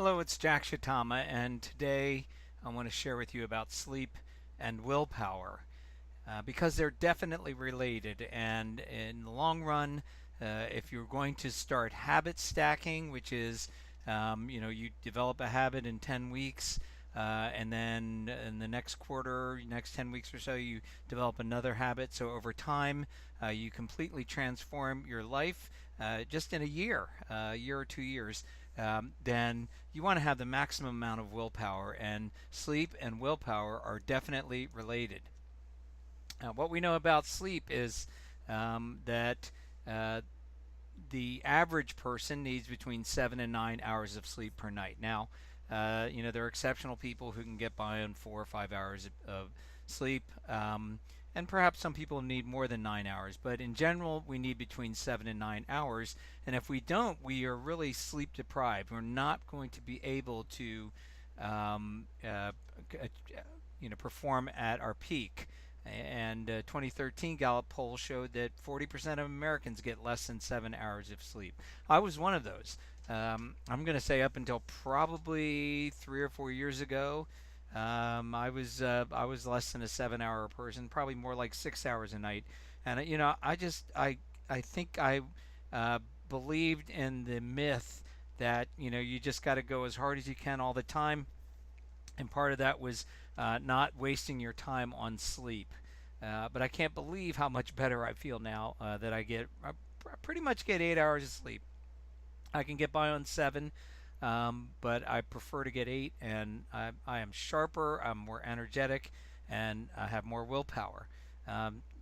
Hello, it's Jack Shitama, and today I want to share with you about sleep and willpower because they're definitely related. And in the long run, if you're going to start habit stacking, which is you develop a habit in 10 weeks, and then in the next quarter, next 10 weeks or so, you develop another habit. So over time, you completely transform your life just in a year or 2 years. Then you want to have the maximum amount of willpower, and sleep and willpower are definitely related. What we know about sleep is that uh, the average person needs between 7 and 9 hours of sleep per night. Now, there are exceptional people who can get by on 4 or 5 hours of sleep, and perhaps some people need more than 9 hours. But in general, we need between 7 and 9 hours. And if we don't, we are really sleep deprived. We're not going to be able to, um, uh, perform at our peak. And 2013 Gallup poll showed that 40% of Americans get less than 7 hours of sleep. I was one of those. I'm going to say up until probably 3 or 4 years ago, I was less than a 7 hour person, probably more like 6 hours a night. And I think I uh, believed in the myth that you just got to go as hard as you can all the time, and part of that was not wasting your time on sleep. But I can't believe how much better I feel now that I pretty much get 8 hours of sleep. I can get by on seven, but I prefer to get eight, and I am sharper, I'm more energetic, and I have more willpower.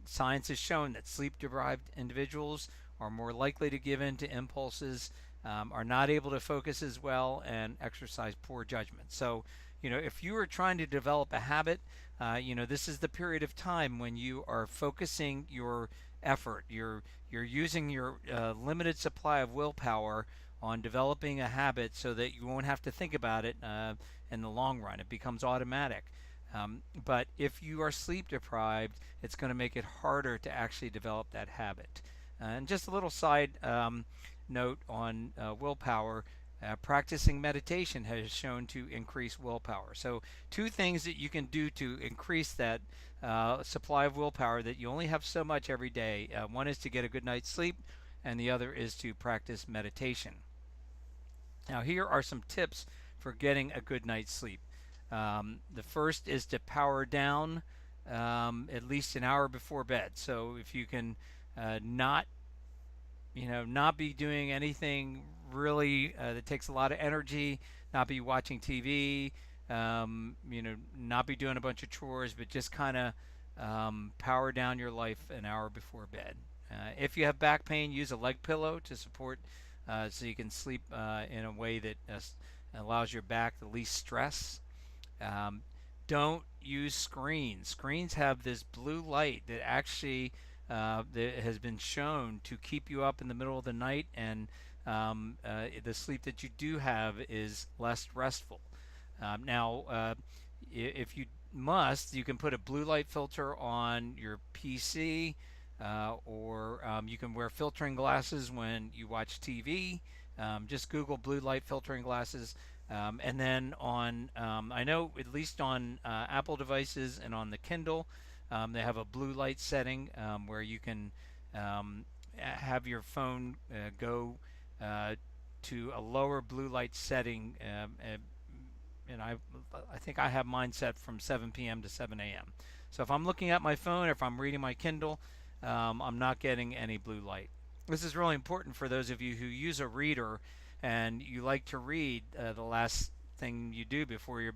Science has shown that sleep deprived individuals are more likely to give in to impulses, are not able to focus as well, and exercise poor judgment. So, if you are trying to develop a habit, this is the period of time when you are focusing your effort. You're using your limited supply of willpower on developing a habit so that you won't have to think about it in the long run. It becomes automatic. But if you are sleep deprived, it's going to make it harder to actually develop that habit. And just a little side note on willpower. Practicing meditation has shown to increase willpower. So, two things that you can do to increase that supply of willpower, that you only have so much every day. One is to get a good night's sleep, and the other is to practice meditation. Now, here are some tips for getting a good night's sleep. The first is to power down at least an hour before bed. So, if you can not not be doing anything really that takes a lot of energy, not be watching TV, not be doing a bunch of chores, but just kind of power down your life an hour before bed. If you have back pain, use a leg pillow to support so you can sleep in a way that allows your back the least stress. Um, don't use screens. Screens have this blue light that actually that has been shown to keep you up in the middle of the night, and the sleep that you do have is less restful. Now, if you must, you can put a blue light filter on your PC, or you can wear filtering glasses when you watch TV. Just Google blue light filtering glasses. And then I know at least on Apple devices and on the Kindle, they have a blue light setting where you can have your phone go to a lower blue light setting. And I think I have mine set from 7 p.m. to 7 a.m. So if I'm looking at my phone, or if I'm reading my Kindle, I'm not getting any blue light. This is really important for those of you who use a reader and you like to read the last thing you do before you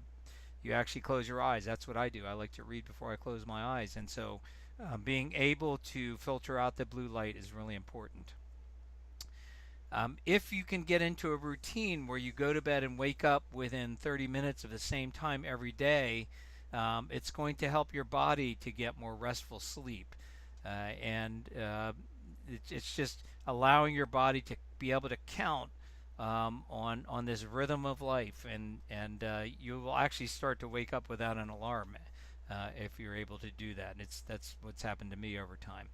actually close your eyes. That's what I do. I like to read before I close my eyes, and so being able to filter out the blue light is really important. If you can get into a routine where you go to bed and wake up within 30 minutes of the same time every day, it's going to help your body to get more restful sleep. And it's just allowing your body to be able to count on this rhythm of life, and you will actually start to wake up without an alarm if you're able to do that. And that's what's happened to me over time.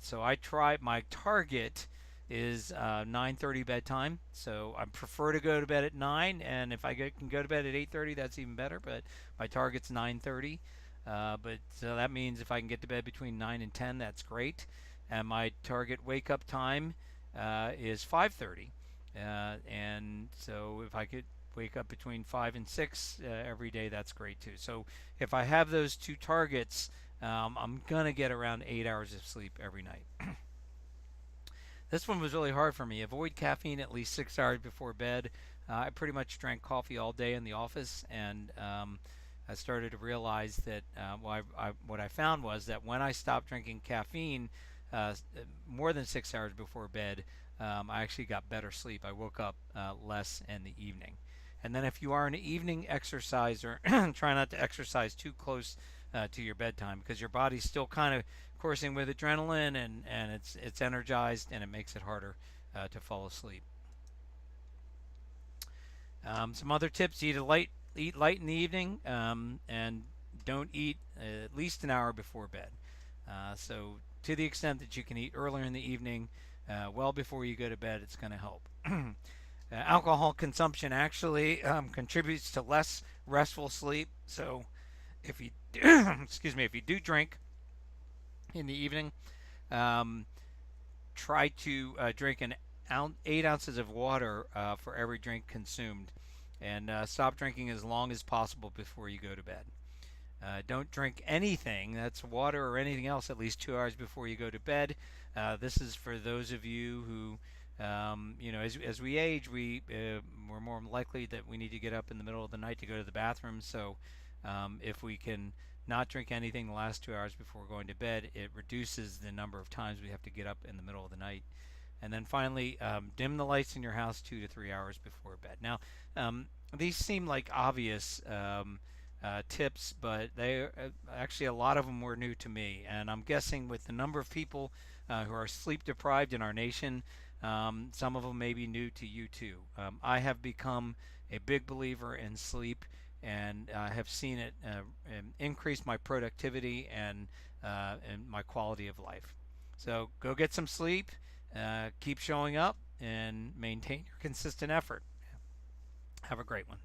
So I try my target. is 9:30 bedtime. So I prefer to go to bed at 9, and if can go to bed at 8:30, that's even better. But my target's 9:30. But so that means if I can get to bed between 9 and 10, that's great. And my target wake up time is 5:30. And so if I could wake up between 5 and 6 every day, that's great too. So if I have those two targets, I'm gonna get around 8 hours of sleep every night. This one was really hard for me. Avoid caffeine at least 6 hours before bed. I pretty much drank coffee all day in the office, and I started to realize that what I found was that when I stopped drinking caffeine more than 6 hours before bed, I actually got better sleep. I woke up less in the evening. And then if you are an evening exerciser, try not to exercise too close to your bedtime because your body's still kind of coursing with adrenaline and it's energized and it makes it harder to fall asleep. Some other tips: eat light in the evening, and don't eat at least an hour before bed. So to the extent that you can eat earlier in the evening, well before you go to bed, it's going to help. Alcohol consumption actually contributes to less restful sleep. So if you excuse me, if you do drink in the evening, um, try to drink 8 ounces of water for every drink consumed, and stop drinking as long as possible before you go to bed. Don't drink anything that's water or anything else at least 2 hours before you go to bed. This is for those of you who, as we age, we're more likely that we need to get up in the middle of the night to go to the bathroom. So if we can not drink anything the last 2 hours before going to bed, it reduces the number of times we have to get up in the middle of the night. And then finally, dim the lights in your house 2 to 3 hours before bed. Now, these seem like obvious tips, but actually a lot of them were new to me. And I'm guessing with the number of people who are sleep deprived in our nation, some of them may be new to you too. I have become a big believer in sleep, and have seen it increase my productivity and my quality of life. So go get some sleep, keep showing up, and maintain your consistent effort. Have a great one.